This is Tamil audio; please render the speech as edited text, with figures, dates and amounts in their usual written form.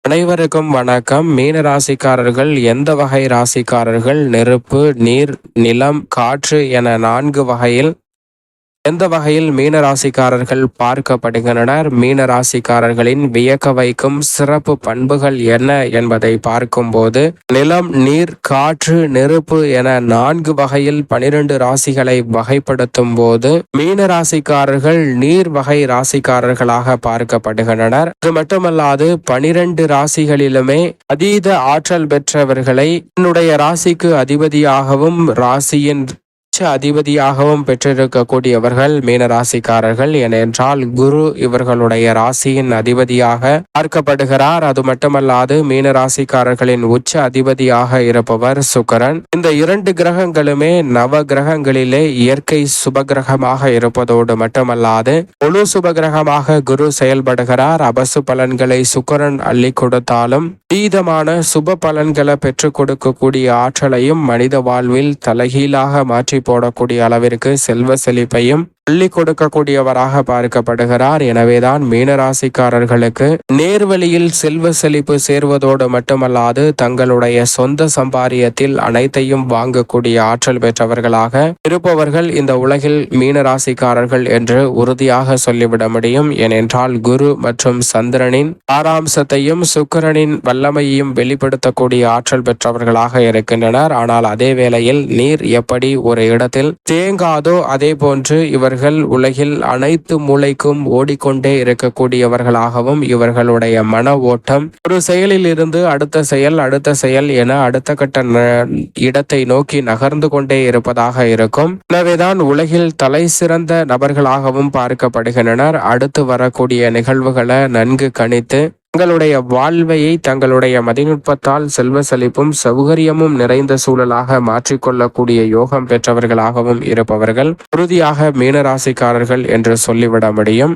அனைவருக்கும் வணக்கம். மீன ராசிக்காரர்கள் எந்த வகை ராசிக்காரர்கள்? நெருப்பு, நீர், நிலம், காற்று என 4 வகையில் எந்த வகையில் மீன ராசிக்காரர்கள் பார்க்கப்படுகின்றனர்? மீன ராசிக்காரர்களின் வியக்க வைக்கும் சிறப்பு பண்புகள் என்ன என்பதை பார்க்கும்போது, நிலம், நீர், காற்று, நெருப்பு என 4 வகையில் 12 ராசிகளை வகைப்படுத்தும் போது மீன ராசிக்காரர்கள் நீர் வகை ராசிக்காரர்களாக பார்க்கப்படுகின்றனர். அது மட்டுமல்லாது 12 ராசிகளிலுமே அதீத ஆற்றல் பெற்றவர்களை தன்னுடைய ராசிக்கு அதிபதியாகவும் ராசியின் அதிபதியாகவும் பெற்றிருக்கக்கூடியவர்கள் மீன ராசிக்காரர்கள். ஏனென்றால் குரு இவர்களுடைய ராசியின் அதிபதியாக பார்க்கப்படுகிறார். அது மட்டுமல்லாது மீன ராசிக்காரர்களின் உச்ச அதிபதியாக இருப்பவர் சுக்கிரன். இந்த 2 கிரகங்களுமே நவ கிரகங்களிலே இயற்கை சுபகிரகமாக இருப்பதோடு மட்டுமல்லாது முழு சுபகிரகமாக குரு செயல்படுகிறார். அபசு பலன்களை சுக்கிரன் அள்ளி கொடுத்தாலும் அதீதமான சுப பலன்களை பெற்றுக் கொடுக்கக்கூடிய ஆற்றலையும் மனித வாழ்வில் தலைகீழாக மாற்றி போடக்கூடிய அளவிற்கு செல்வ செழிப்பையும் அள்ளி கொடுக்கக்கூடியவராக பார்க்கப்படுகிறார். எனவேதான் மீனராசிக்காரர்களுக்கு நேர்வழியில் செல்வ செழிப்பு சேர்வதோடு மட்டுமல்லாது தங்களுடைய சொந்த சம்பாரியத்தில் அனைத்தையும் வாங்கக்கூடிய ஆற்றல் பெற்றவர்களாக இருப்பவர்கள் இந்த உலகில் மீனராசிக்காரர்கள் என்று உறுதியாக சொல்லிவிட முடியும். ஏனென்றால் குரு மற்றும் சந்திரனின் ஆராம்சத்தையும் சுக்கிரனின் வல்லமையையும் வெளிப்படுத்தக்கூடிய ஆற்றல் பெற்றவர்களாக இருக்கின்றனர். ஆனால் அதே வேளையில் நீர் எப்படி ஒரு இடத்தில் தேங்காதோ அதே போன்று இவர்கள் உலகில் அனைத்து மூளைக்கும் ஓடிக்கொண்டே இருக்கக்கூடியவர்களாகவும் இவர்களுடைய மன ஓட்டம் ஒரு செயலில் இருந்து அடுத்த செயல் என அடுத்த கட்ட இடத்தை நோக்கி நகர்ந்து கொண்டே இருப்பதாக இருக்கும். எனவேதான் உலகில் தலை சிறந்த நபர்களாகவும் பார்க்கப்படுகின்றனர். அடுத்து வரக்கூடிய நிகழ்வுகளை நன்கு கணித்து தங்களுடைய வாழ்வையை தங்களுடைய மதிநுட்பத்தால் செல்வ செழிப்பும் சௌகரியமும் நிறைந்த சூழலாக மாற்றிக்கொள்ளக்கூடிய யோகம் பெற்றவர்களாகவும் இருப்பவர்கள் உறுதியாக மீனராசிக்காரர்கள் என்று சொல்லிவிட முடியும்.